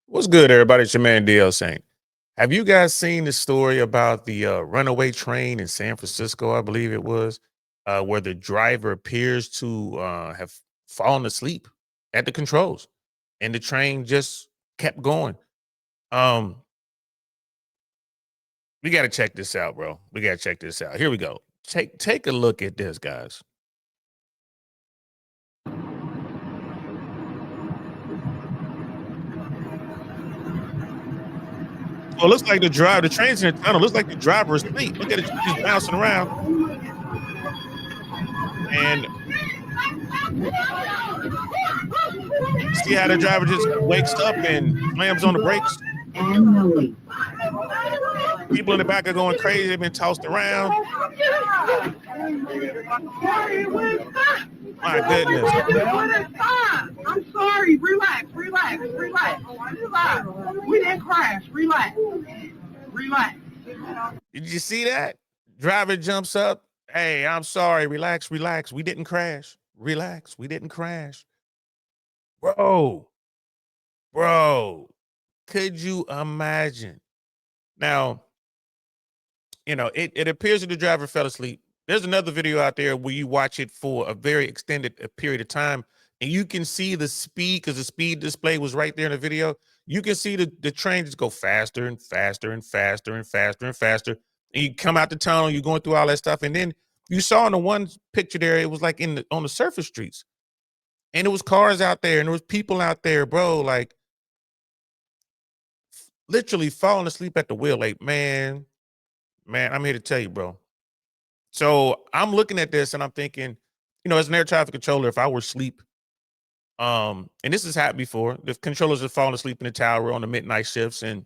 What's good, everybody? It's your man DL Saint. Have you guys seen the story about the runaway train in San Francisco? I believe it was, where the driver appears to have fallen asleep at the controls, and the train just kept going. Um, we got to check this out, bro. We got to check this out. Here we go. Take a look at this, guys. So it looks like the train's in the tunnel. Looks like the driver is asleep. Look at it, just bouncing around. And see how the driver just wakes up and slams on the brakes? People in the back are going crazy. They've been tossed around. My goodness. I'm sorry. Relax. We didn't crash. Relax. Did you see that? Driver jumps up. Hey, I'm sorry. Relax. We didn't crash. Relax. We didn't crash. Bro, could you imagine? Now, it appears that the driver fell asleep. There's another video out there where you watch it for a very extended period of time, and you can see the speed because the speed display was right there in the video. You can see the train just go faster and faster and faster and faster and faster. And you come out the tunnel, you're going through all that stuff, and then you saw in the one picture there, it was like on the surface streets, and there was cars out there, and there was people out there, bro, like literally falling asleep at the wheel. Like, man, I'm here to tell you, bro. So I'm looking at this and I'm thinking, as an air traffic controller, if I were asleep, and this has happened before, the controllers have fallen asleep in the tower on the midnight shifts. And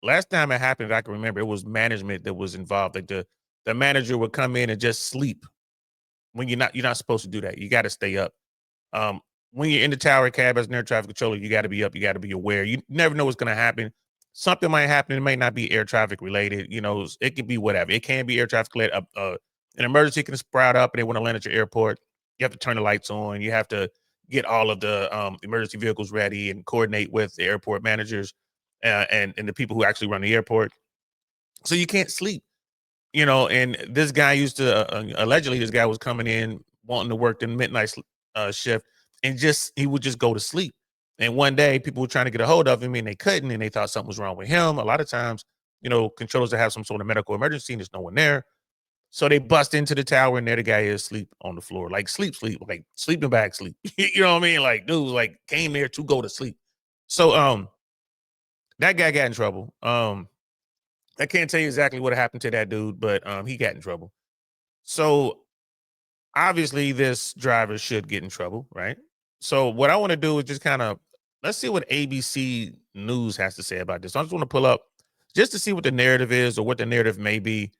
last time it happened, I can remember, it was management that was involved. Like the manager would come in and just sleep when you're not supposed to do that. You got to stay up. When you're in the tower cab as an air traffic controller, you got to be up. You got to be aware. You never know what's going to happen. Something might happen. It may not be air traffic related. It could be whatever. It can be air traffic related. An emergency can sprout up and they want to land at your airport. You have to turn the lights on. You have to get all of the emergency vehicles ready and coordinate with the airport managers and the people who actually run the airport. So you can't sleep, and this guy used to, allegedly, this guy was coming in wanting to work the midnight shift and he would just go to sleep. And one day people were trying to get a hold of him and they couldn't, and they thought something was wrong with him. A lot of times, controllers that have some sort of medical emergency and there's no one there. So they bust into the tower and there the guy is asleep on the floor, like sleep, like sleeping bag sleep. You know what I mean? Like, dude, like came there to go to sleep. So that guy got in trouble. I can't tell you exactly what happened to that dude, but he got in trouble. So obviously this driver should get in trouble, right? So what I want to do is just kind of let's see what ABC News has to say about this. I just want to pull up just to see what the narrative is or what the narrative may be.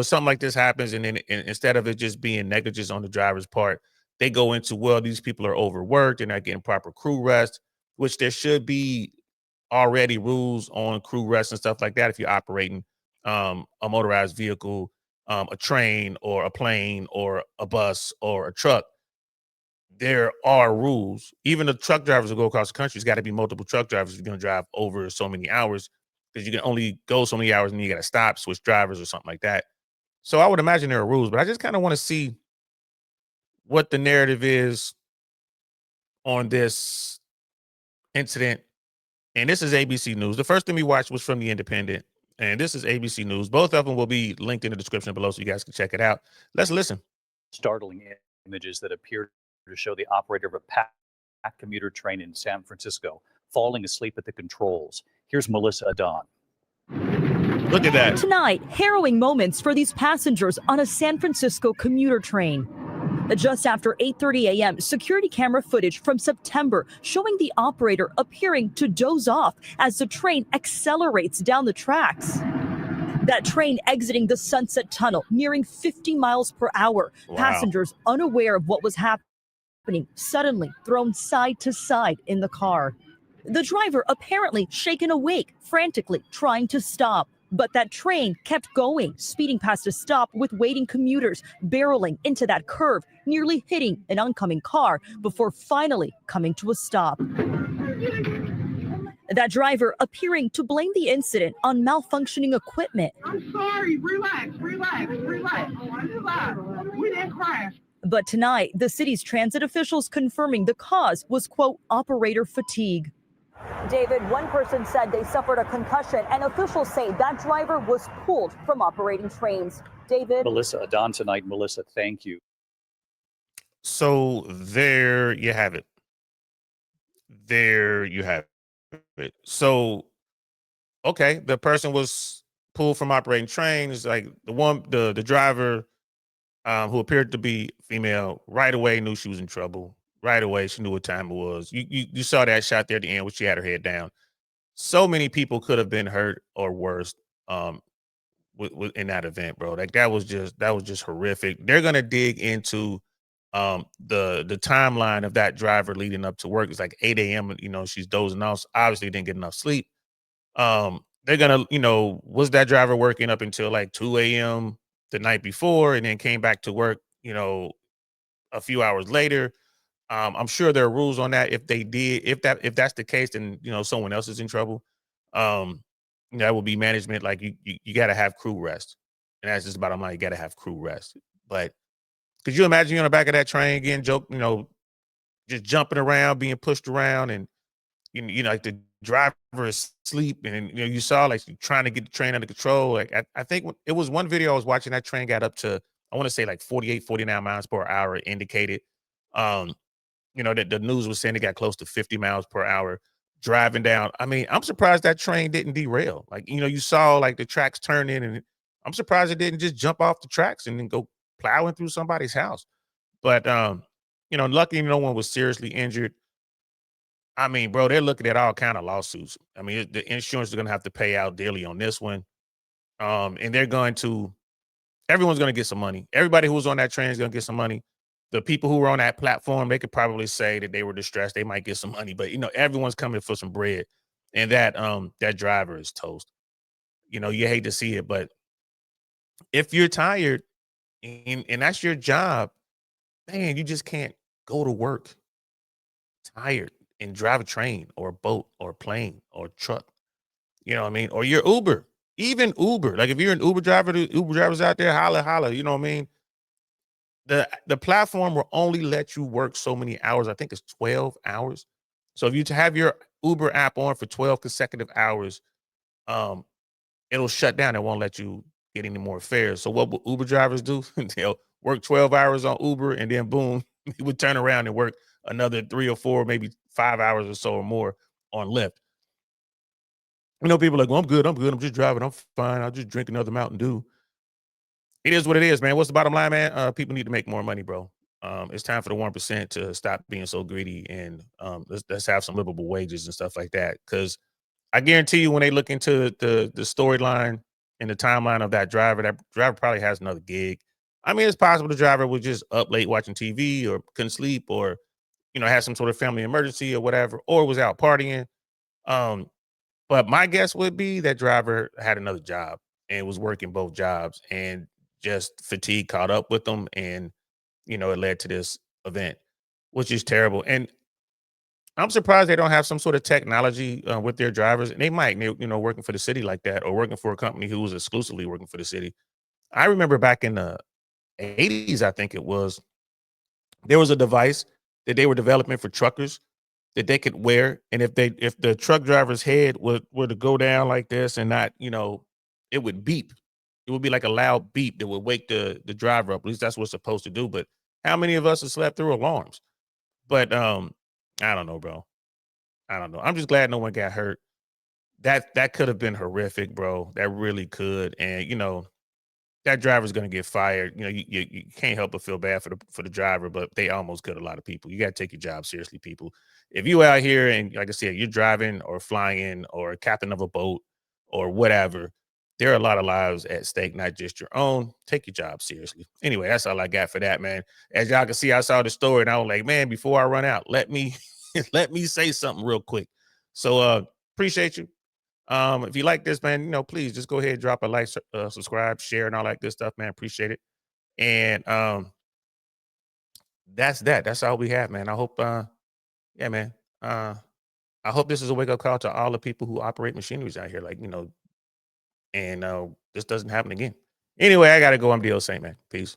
Something like this happens, and then instead of it just being negligence on the driver's part, they go into, well, these people are overworked, they're not getting proper crew rest, which there should be already rules on crew rest and stuff like that if you're operating a motorized vehicle, a train or a plane or a bus or a truck. There are rules. Even the truck drivers who go across the country, it's got to be multiple truck drivers if you're going to drive over so many hours, because you can only go so many hours and you got to stop, switch drivers or something like that. So I would imagine there are rules, but I just kind of want to see what the narrative is on this incident. And this is ABC News. The first thing we watched was from The Independent, and this is ABC News. Both of them will be linked in the description below so you guys can check it out. Let's listen. Startling images that appear to show the operator of a packed commuter train in San Francisco falling asleep at the controls. Here's Melissa Adon. Look at that. Tonight, harrowing moments for these passengers on a San Francisco commuter train. Just after 8:30 a.m., security camera footage from September showing the operator appearing to doze off as the train accelerates down the tracks. That train exiting the Sunset Tunnel, nearing 50 miles per hour. Wow. Passengers unaware of what was happening, suddenly thrown side to side in the car. The driver apparently shaken awake, frantically trying to stop. But that train kept going, speeding past a stop with waiting commuters, barreling into that curve, nearly hitting an oncoming car before finally coming to a stop. That driver appearing to blame the incident on malfunctioning equipment. I'm sorry. Relax. Relax. Relax. Relax. We didn't crash. But tonight, the city's transit officials confirming the cause was, quote, operator fatigue. David, one person said they suffered a concussion, and officials say that driver was pulled from operating trains. David? Melissa Adon tonight. Melissa, thank you. So there you have it. There you have it. So, okay, the person was pulled from operating trains. Like the driver who appeared to be female, right away knew she was in trouble. Right away, she knew what time it was. You saw that shot there at the end where she had her head down. So many people could have been hurt or worse in that event, bro. Like that was just horrific. They're gonna dig into the timeline of that driver leading up to work. It's like 8 a.m. You know, she's dozing off. So obviously didn't get enough sleep. They're gonna, was that driver working up until like 2 a.m. the night before and then came back to work, a few hours later. I'm sure there are rules on that. If that's the case, then someone else is in trouble. Um, that will be management. Like you got to have crew rest, and that's just bottom line. You got to have crew rest. But could you imagine you on the back of that train getting just jumping around, being pushed around, and like the driver is asleep, and you saw like trying to get the train under control. Like I think it was one video I was watching. That train got up to, I want to say, like 48, 49 miles per hour indicated. Um, that the news was saying it got close to 50 miles per hour driving down. I mean, I'm surprised that train didn't derail. Like, you saw like the tracks turn in, and I'm surprised it didn't just jump off the tracks and then go plowing through somebody's house. But luckily no one was seriously injured. I mean, bro, they're looking at all kind of lawsuits. I mean, the insurance is going to have to pay out dearly on this one. And everyone's going to get some money. Everybody who was on that train is going to get some money. The people who were on that platform, they could probably say that they were distressed. They might get some money, but everyone's coming for some bread. And that driver is toast. You hate to see it, but if you're tired and that's your job, man, you just can't go to work tired and drive a train or a boat or a plane or a truck. You know what I mean? Or your Uber, even Uber. Like if you're an Uber driver, the Uber drivers out there, holla, holla. You know what I mean? The platform will only let you work so many hours. I think it's 12 hours. So if you have your Uber app on for 12 consecutive hours, um, it'll shut down. It won't let you get any more fares. So what will Uber drivers do? They'll work 12 hours on Uber and then boom, he would turn around and work another 3 or 4, maybe 5 hours or so or more on Lyft. People are like, well, I'm good. I'm just driving. I'm fine. I'll just drink another Mountain Dew. It is what it is, man. What's the bottom line, man? People need to make more money, bro. It's time for the 1% to stop being so greedy and let's have some livable wages and stuff like that. Because I guarantee you, when they look into the storyline and the timeline of that driver probably has another gig. I mean, it's possible the driver was just up late watching TV or couldn't sleep or had some sort of family emergency or whatever, or was out partying. But my guess would be that driver had another job and was working both jobs and just fatigue caught up with them. And, it led to this event, which is terrible. And I'm surprised they don't have some sort of technology with their drivers. And they might, working for the city like that or working for a company who was exclusively working for the city. I remember back in the 80s, I think it was, there was a device that they were developing for truckers that they could wear. And if the truck driver's head were to go down like this and not, it would beep. It would be like a loud beep that would wake the driver up. At least that's what it's supposed to do. But how many of us have slept through alarms? But I don't know, bro. I don't know. I'm just glad no one got hurt. That could have been horrific, bro. That really could. And that driver's going to get fired. You can't help but feel bad for the driver, but they almost killed a lot of people. You got to take your job seriously, people. If you out here and, like I said, you're driving or flying or a captain of a boat or whatever, there are a lot of lives at stake, not just your own. Take your job seriously. Anyway, that's all I got for that, man. As y'all can see, I saw the story and I was like, man, before I run out, let me let me say something real quick. So appreciate you. If you like this, man, please just go ahead and drop a like, subscribe, share, and all that good stuff, man. Appreciate it. And that's all we have, man. I hope yeah, man. I hope this is a wake up call to all the people who operate machineries out here. Like, and this doesn't happen again. Anyway, I got to go. I'm D.O. Saint, man. Peace.